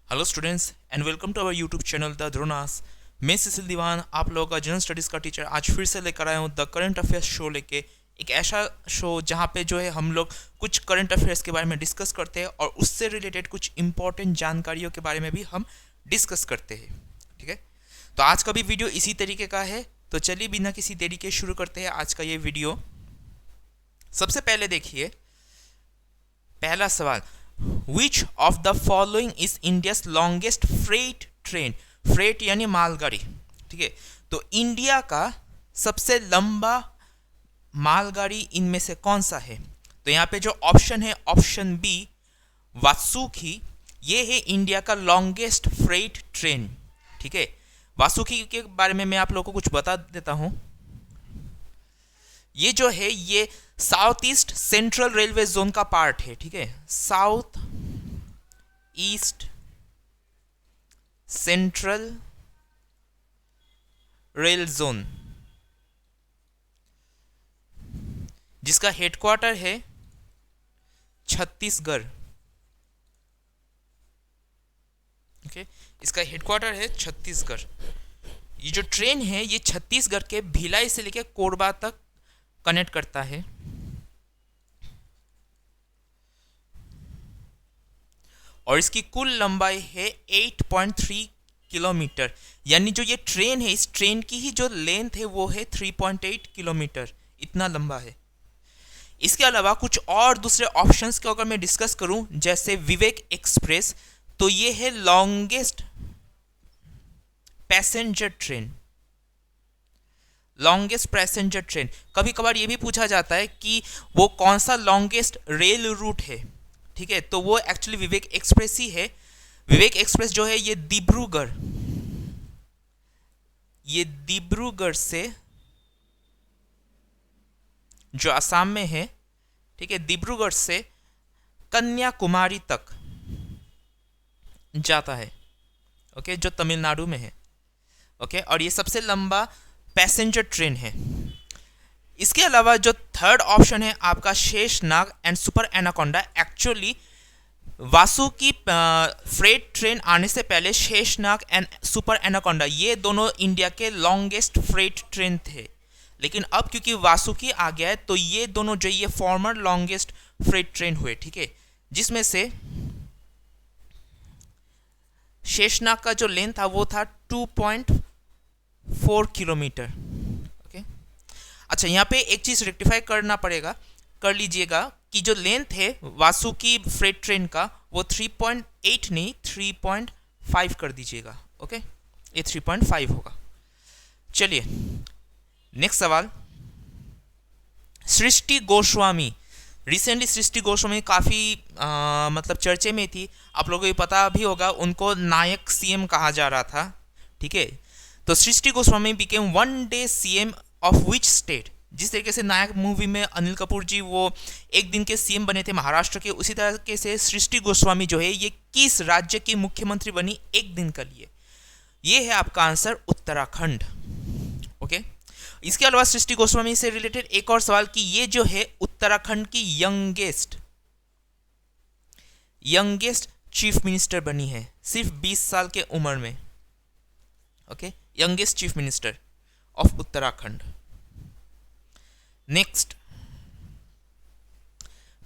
Hello students and welcome to our YouTube channel the ध्रुनास। मैं Cecil दीवान आप लोगों का जनरल स्टडीज़ का टीचर आज फिर से लेकर आया हूँ द करंट अफेयर्स शो लेके। एक ऐसा शो जहाँ पे जो है हम लोग कुछ करंट अफेयर्स के बारे में डिस्कस करते हैं और उससे रिलेटेड कुछ इंपॉर्टेंट जानकारियों के बारे में भी हम डिस्कस करते हैं। ठीक है, तो आज का भी वीडियो इसी तरीके का है। तो चलिए बिना किसी देरी के शुरू करते हैं आज का ये वीडियो। सबसे पहले देखिए पहला सवाल, which of the following is India's longest freight train. Freight यानी मालगाड़ी। ठीक है, तो इंडिया का सबसे लंबा मालगाड़ी इनमें से कौन सा है? तो यहाँ पे जो ऑप्शन है ऑप्शन बी वासुकी, ये है इंडिया का लॉन्गेस्ट फ्रेट ट्रेन। ठीक है, वासुकी के बारे में मैं आप लोगों को कुछ बता देता हूँ। ये जो है ये south east central railway zone का पार्ट है। ठीक है, south east central rail zone, जिसका हेडक्वार्टर है छत्तीसगढ़। ओके, इसका हेडक्वार्टर है छत्तीसगढ़। ये जो ट्रेन है ये छत्तीसगढ़ के भिलाई से लेकर कोरबा तक कनेक्ट करता है। और इसकी कुल लंबाई है 8.3 किलोमीटर। यानी जो ये ट्रेन है इस ट्रेन की ही जो लेंथ है वो है 3.8 किलोमीटर, इतना लंबा है। इसके अलावा कुछ और दूसरे ऑप्शंस को अगर मैं डिस्कस करूं जैसे विवेक एक्सप्रेस, तो ये है longest passenger train. Longest passenger train, कभी कभार ये भी पूछा जाता है कि वो कौन सा लॉन्गेस्ट रेल रूट है। ठीक है, तो वो एक्चुअली विवेक एक्सप्रेस ही है। विवेक एक्सप्रेस जो है ये डिब्रूगढ़ से जो असम में है, ठीक है, डिब्रूगढ़ से कन्याकुमारी तक जाता है। ओके, जो तमिलनाडु में है। ओके, और ये सबसे लंबा पैसेंजर ट्रेन है। इसके अलावा जो थर्ड ऑप्शन है आपका Sheshnag and super anaconda, actually Vasuki freight train आने से पहले शेषनाग एंड सुपर एनाकोंडा ये दोनों इंडिया के लॉन्गेस्ट फ्रेट ट्रेन थे। लेकिन अब क्योंकि वासुकी आ गया है तो ये दोनों जो ये फॉर्मर लॉन्गेस्ट फ्रेट ट्रेन हुए। ठीक है, जिसमें से शेषनाग का जो लेंथ था वो था 2.4 किलोमीटर। ओके, अच्छा यहाँ पे एक चीज़ रेक्टिफाई करना पड़ेगा, कर लीजिएगा कि जो लेंथ है वासुकी फ्रेट ट्रेन का वो 3.8 नहीं 3.5 कर दीजिएगा। ओके, ये 3.5 होगा। चलिए नेक्स्ट सवाल, सृष्टि गोस्वामी। रिसेंटली सृष्टि गोस्वामी काफ़ी मतलब चर्चे में थी। आप लोगों को पता भी होगा उनको नायक सीएम कहा जा रहा था। ठीक है, तो Srishti Goswami became one day CM of which state. जिस तरीके से नायक मूवी में अनिल कपूर जी वो एक दिन के सीएम बने थे महाराष्ट्र के, उसी तरीके से सृष्टि गोस्वामी जो है ये किस राज्य की मुख्यमंत्री बनी एक दिन के लिए? ये है आपका आंसर उत्तराखंड। ओके, इसके अलावा सृष्टि गोस्वामी से रिलेटेड एक और सवाल कि ये जो है उत्तराखंड की यंगेस्ट चीफ मिनिस्टर बनी है सिर्फ 20 साल के उम्र में। Okay, youngest chief minister of Uttarakhand. Next,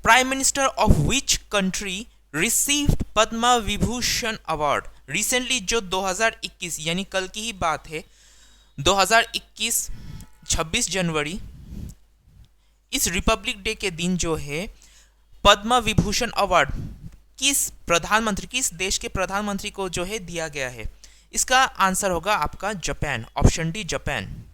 prime minister of which country received Padma Vibhushan award. Recently जो 2021 यानी कल की ही बात है, 2021 26 जनवरी इस रिपब्लिक डे के दिन जो है पद्मा विभूषण अवार्ड किस देश के प्रधानमंत्री को जो है दिया गया है? इसका आंसर होगा आपका जापान, ऑप्शन डी जापान।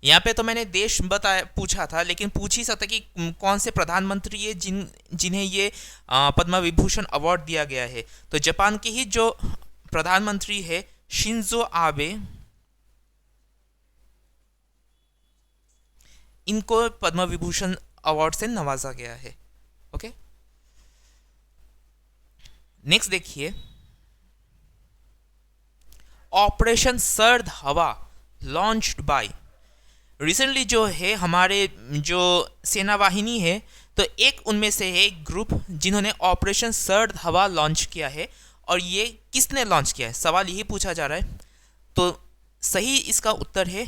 यहाँ पे तो मैंने देश पूछा था, लेकिन पूछ ही सकता कि कौन से प्रधानमंत्री है जिन्हें ये पद्मा विभूषण अवार्ड दिया गया है। तो जापान के ही जो प्रधानमंत्री है शिंजो आबे, इनको पद्मा विभूषण अवार्ड से नवाजा गया है। ओके, नेक्स्ट देखिए, ऑपरेशन सर्द हवा लॉन्च्ड बाय रिसेंटली जो है हमारे जो सेना वाहिनी है, तो एक उनमें से है एक ग्रुप जिन्होंने ऑपरेशन सर्द हवा लॉन्च किया है। और ये किसने लॉन्च किया है, सवाल यही पूछा जा रहा है। तो सही इसका उत्तर है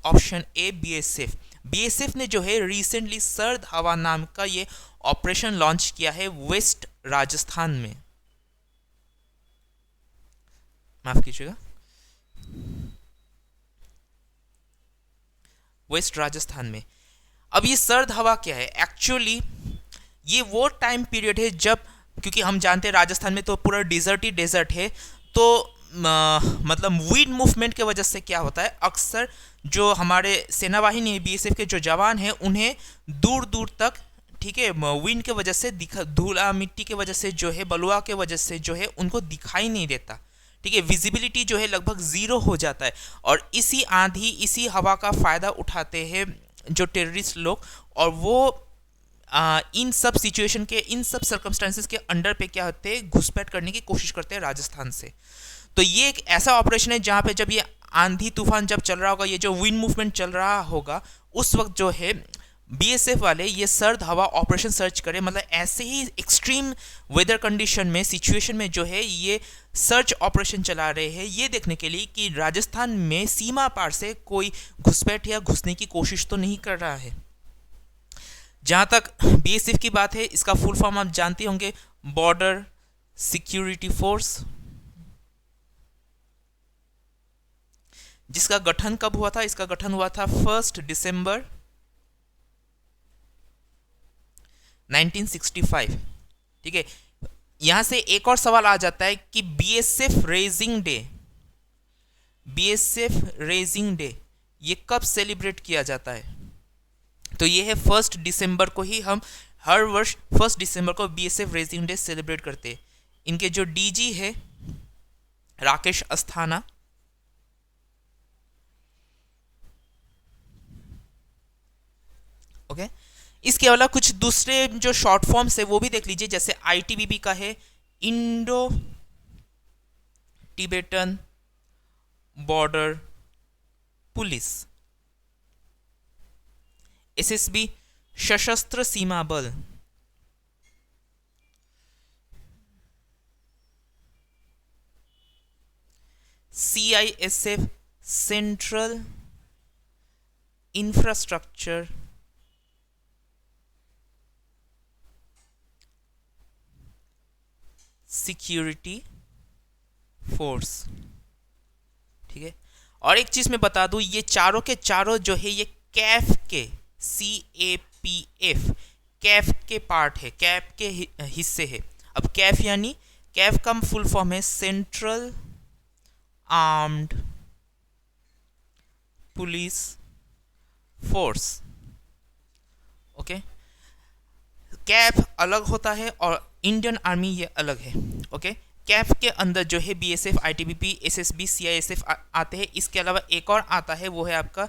ऑप्शन ए, बीएसएफ। बीएसएफ ने जो है रिसेंटली सर्द हवा नाम का ये ऑपरेशन लॉन्च किया है वेस्ट राजस्थान में, माफ कीजिएगा, वेस्ट राजस्थान में। अब ये सर्द हवा क्या है, एक्चुअली ये वो टाइम पीरियड है जब, क्योंकि हम जानते हैं राजस्थान में तो पूरा डेजर्ट ही डेजर्ट है, तो मतलब विंड मूवमेंट के वजह से क्या होता है, अक्सर जो हमारे सेना वाहिनी बीएसएफ के जो जवान हैं उन्हें दूर दूर तक, ठीक है, विंड के वजह से धूला मिट्टी के वजह से जो है, बलुआ के वजह से जो है उनको दिखाई नहीं देता, ठीक है, विजिबिलिटी जो है लगभग ज़ीरो हो जाता है। और इसी आंधी, इसी हवा का फ़ायदा उठाते हैं जो टेररिस्ट लोग, और वो इन सब सिचुएशन के, इन सब सर्कमस्टांसिस के अंडर पे क्या होते हैं, घुसपैठ करने की कोशिश करते हैं राजस्थान से। तो ये एक ऐसा ऑपरेशन है जहाँ पे जब ये आंधी तूफान जब चल रहा होगा, ये जो विंड मूवमेंट चल रहा होगा, उस वक्त जो है बीएसएफ वाले ये सर्द हवा ऑपरेशन सर्च करें, मतलब ऐसे ही एक्सट्रीम वेदर कंडीशन में, सिचुएशन में जो है ये सर्च ऑपरेशन चला रहे हैं, ये देखने के लिए कि राजस्थान में सीमा पार से कोई घुसपैठ या घुसने की कोशिश तो नहीं कर रहा है। जहाँ तक बीएसएफ की बात है, इसका फुल फॉर्म आप जानते होंगे, बॉर्डर सिक्योरिटी फोर्स, जिसका गठन कब हुआ था, इसका गठन हुआ था 1 दिसंबर 1965, ठीक है। यहां से एक और सवाल आ जाता है कि BSF raising day, BSF raising day ये कब सेलिब्रेट किया जाता है, तो ये है 1 दिसंबर को ही हम हर वर्ष 1 दिसंबर को बीएसएफ रेजिंग डे सेलिब्रेट करते हैं। इनके जो डीजी है राकेश अस्थाना, ओके। इसके अलावा कुछ दूसरे जो शॉर्ट फॉर्म्स है वो भी देख लीजिए, जैसे आईटीबीपी का है Indo Tibetan border police, SSB सशस्त्र सीमा बल, CISF central infrastructure security force, ठीक है। और एक चीज मैं बता दूं, ये चारों के चारों जो है ये कैफ के, CAPF कैफ के पार्ट है, कैफ के हिस्से है। अब कैफ यानी, कैफ का फुल फॉर्म है central armed police force, okay. Kaif अलग होता है और इंडियन आर्मी ये अलग है, ओके। कैफ के अंदर जो है बीएसएफ, आईटीबीपी, एसएसबी, सीआईएसएफ आते हैं। इसके अलावा एक और आता है, वो है आपका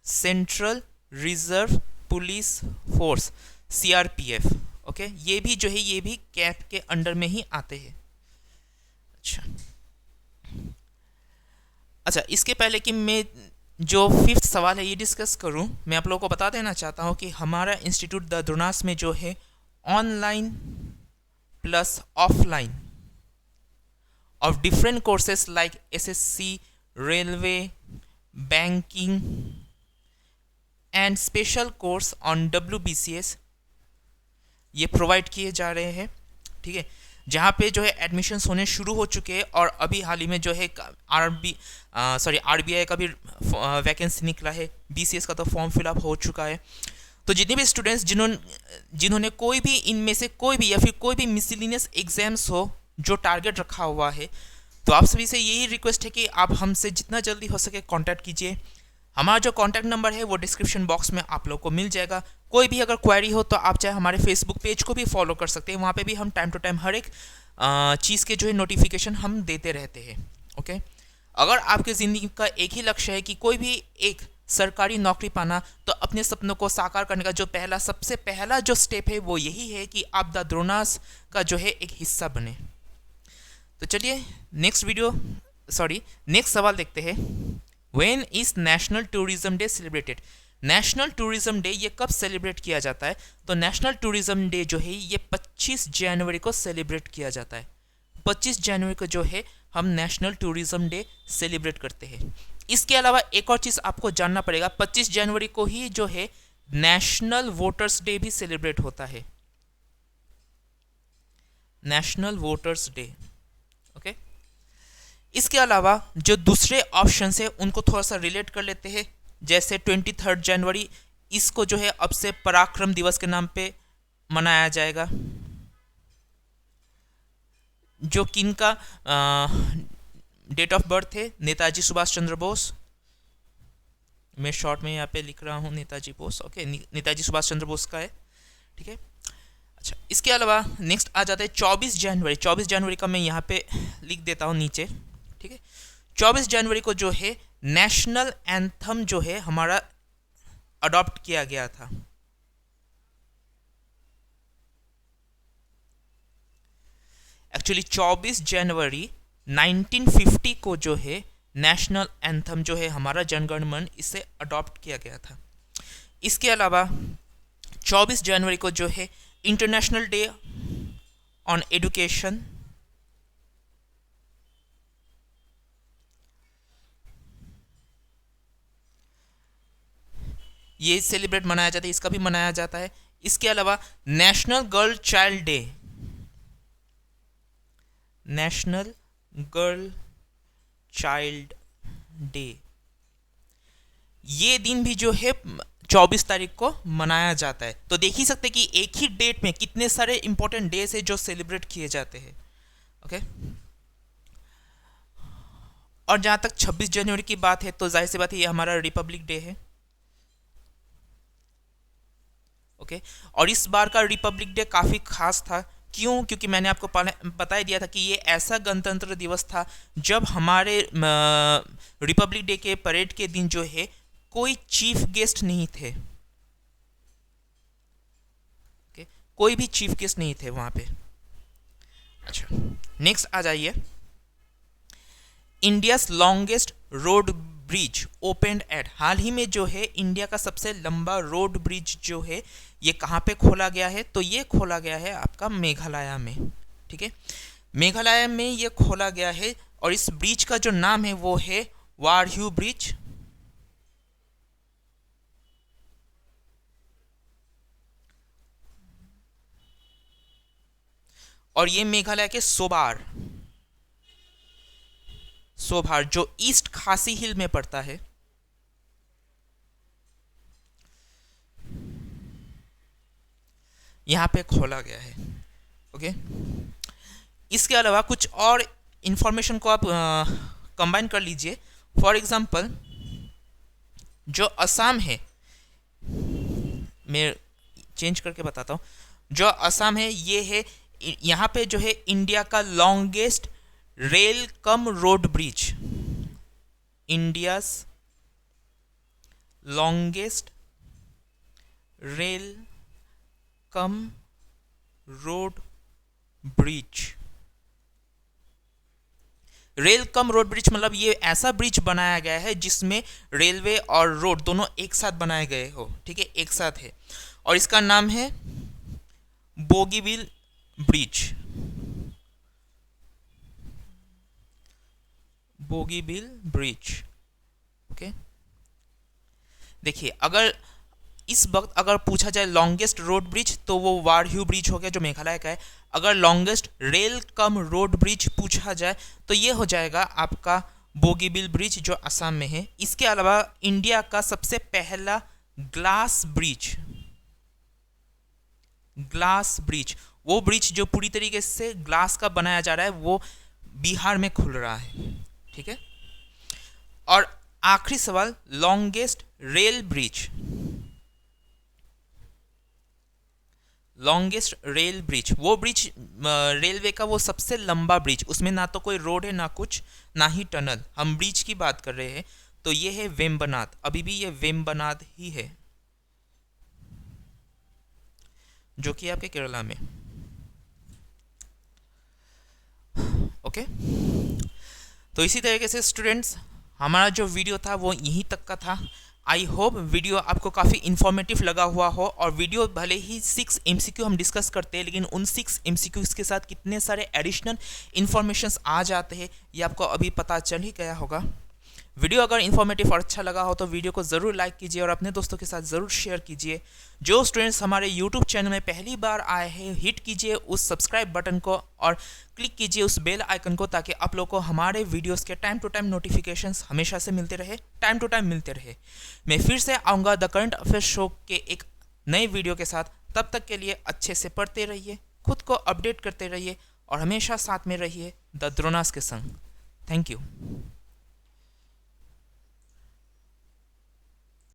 central reserve police force, CRPF, okay. ये भी जो है ये भी कैफ के अंडर में ही आते हैं। अच्छा, इसके पहले कि मैं जो 5th सवाल है ये डिस्कस करूं, मैं आप लोगों को बता देना चाहता हूं कि हमारा इंस्टीट्यूट द द्रोणास में जो है online plus offline off different courses like SSC, railway, banking and special course on WBCS ये प्रोवाइड किए जा रहे हैं, ठीक है। जहाँ पे जो है एडमिशन्स होने शुरू हो चुके हैं, और अभी हाल ही में जो है RBI का भी वैकेंसी निकला है, BCS का तो फॉर्म फिलअप हो चुका है। तो जितने भी स्टूडेंट्स जिन्होंने कोई भी इनमें से कोई भी या फिर कोई भी मिसलिनियस एग्जाम्स हो जो टारगेट रखा हुआ है, तो आप सभी से यही रिक्वेस्ट है कि आप हमसे जितना जल्दी हो सके कांटेक्ट कीजिए। हमारा जो कांटेक्ट नंबर है वो डिस्क्रिप्शन बॉक्स में आप लोग को मिल जाएगा। कोई भी अगर क्वेरी हो तो आप चाहे हमारे फेसबुक पेज को भी फॉलो कर सकते हैं, वहाँ पे भी हम टाइम टू टाइम हर एक चीज़ के जो है नोटिफिकेशन हम देते रहते हैं, ओके। अगर आपकी ज़िंदगी का एक ही लक्ष्य है कि कोई भी एक सरकारी नौकरी पाना, तो अपने सपनों को साकार करने का जो सबसे पहला जो स्टेप है वो यही है कि आप द द्रोणास का जो है एक हिस्सा बने। तो चलिए नेक्स्ट वीडियो सॉरी, नेक्स्ट सवाल देखते हैं। When is national tourism day celebrated? National tourism day ये कब सेलिब्रेट किया जाता है? तो नेशनल टूरिज्म डे जो है ये 25 जनवरी को सेलिब्रेट किया जाता है। 25 जनवरी को जो है हम नेशनल टूरिज्म डे सेलिब्रेट करते हैं। इसके अलावा एक और चीज़ आपको जानना पड़ेगा, 25 जनवरी को ही जो है नेशनल वोटर्स डे भी सेलिब्रेट होता है। National voters day, okay. इसके अलावा जो दूसरे ऑप्शन है उनको थोड़ा सा रिलेट कर लेते हैं। जैसे 23 जनवरी, इसको जो है अब से पराक्रम दिवस के नाम पे मनाया जाएगा। जो किन का डेट ऑफ बर्थ है? नेताजी सुभाष चंद्र बोस। मैं शॉर्ट में यहाँ पे लिख रहा हूँ नेताजी बोस, ओके, नेताजी सुभाष चंद्र बोस का है, ठीक है। अच्छा, इसके अलावा नेक्स्ट आ जाता है 24 जनवरी। 24 जनवरी का मैं यहाँ पे लिख देता हूँ नीचे, ठीक है। 24 जनवरी को जो है नेशनल एंथम जो है हमारा अडॉप्ट किया गया था। एक्चुअली 24 जनवरी 1950 को जो है नेशनल एंथम जो है हमारा जनगण मन, इसे अडॉप्ट किया गया था। इसके अलावा 24 जनवरी को जो है इंटरनेशनल डे ऑन एजुकेशन, ये सेलिब्रेट मनाया जाता है, इसका भी मनाया जाता है। इसके अलावा national girl child day, national girl child day, ये दिन भी जो है 24 तारीख को मनाया जाता है। तो देख ही सकते कि एक ही डेट में कितने सारे इंपॉर्टेंट डेज है जो सेलिब्रेट किए जाते हैं, ओके। और जहां तक 26 जनवरी की बात है तो जाहिर सी बात है ये हमारा रिपब्लिक डे है, ओके। और इस बार का रिपब्लिक डे काफ़ी खास था। क्यों? क्योंकि मैंने आपको बता ही दिया था कि ये ऐसा गणतंत्र दिवस था जब हमारे रिपब्लिक डे के परेड के दिन जो है कोई चीफ गेस्ट नहीं थे, ओके, कोई भी चीफ गेस्ट नहीं थे वहाँ पे। अच्छा, नेक्स्ट आ जाइए। India's longest road bridge opened at, हाल ही में जो है इंडिया का सबसे लंबा रोड ब्रिज जो है ये कहाँ पे खोला गया है? तो ये खोला गया है आपका मेघालय में, ठीक है। मेघालय में ये खोला गया है और इस ब्रिज का जो नाम है वो है वारह्यू ब्रिज। और ये मेघालय के सोबार जो ईस्ट खासी हिल में पड़ता है, यहां पे खोला गया है, ओके। इसके अलावा कुछ और इंफॉर्मेशन को आप कंबाइन कर लीजिए। फॉर एग्जांपल जो असम है, मैं चेंज करके बताता हूं। जो असम है ये है, यहाँ पे जो है इंडिया का longest rail cum road bridge, India's longest rail cum road bridge. Rail cum road bridge मतलब ये ऐसा ब्रिज बनाया गया है जिसमें रेलवे और रोड दोनों एक साथ बनाए गए हो, ठीक है, एक साथ है। और इसका नाम है Bogibeel bridge, Bogibeel bridge, okay. देखिए, अगर इस वक्त अगर पूछा जाए लॉन्गेस्ट रोड ब्रिज तो वो वारह्यू ब्रिज हो गया जो मेघालय का है। अगर longest rail cum road bridge पूछा जाए तो ये हो जाएगा आपका बोगीबिल ब्रिज जो असम में है। इसके अलावा इंडिया का सबसे पहला ग्लास ब्रिज, वो ब्रिज जो पूरी तरीके से ग्लास का बनाया जा रहा है वो बिहार में खुल रहा है, ठीक है। और आखिरी सवाल, longest rail bridge, longest rail bridge, वो ब्रिज रेलवे का वो सबसे लंबा ब्रिज, उसमें ना तो कोई रोड है ना कुछ, ना ही टनल, हम ब्रिज की बात कर रहे हैं। तो ये है वेम्बनाड, अभी भी ये वेम्बनाड ही है जो कि आपके केरला में, ओके। तो इसी तरीके से स्टूडेंट्स हमारा जो वीडियो था वो यहीं तक का था। आई होप वीडियो आपको काफ़ी इन्फॉर्मेटिव लगा हुआ हो। और वीडियो भले ही 6 MCQ हम डिस्कस करते हैं, लेकिन उन 6 MCQs के साथ कितने सारे एडिशनल इन्फॉर्मेशंस आ जाते हैं ये आपको अभी पता चल ही गया होगा। वीडियो अगर इन्फॉर्मेटिव और अच्छा लगा हो तो वीडियो को ज़रूर लाइक कीजिए और अपने दोस्तों के साथ ज़रूर शेयर कीजिए। जो स्टूडेंट्स हमारे यूट्यूब चैनल में पहली बार आए हैं, हिट कीजिए उस सब्सक्राइब बटन को और क्लिक कीजिए उस बेल आइकन को, ताकि आप लोगों को हमारे वीडियोस के टाइम टू टाइम नोटिफिकेशंस हमेशा से मिलते रहे, टाइम टू टाइम मिलते रहे। मैं फिर से आऊँगा द करंट अफेयर्स शो के एक नए वीडियो के साथ। तब तक के लिए अच्छे से पढ़ते रहिए, खुद को अपडेट करते रहिए और हमेशा साथ में रहिए द द्रोणास के संग। Thank you.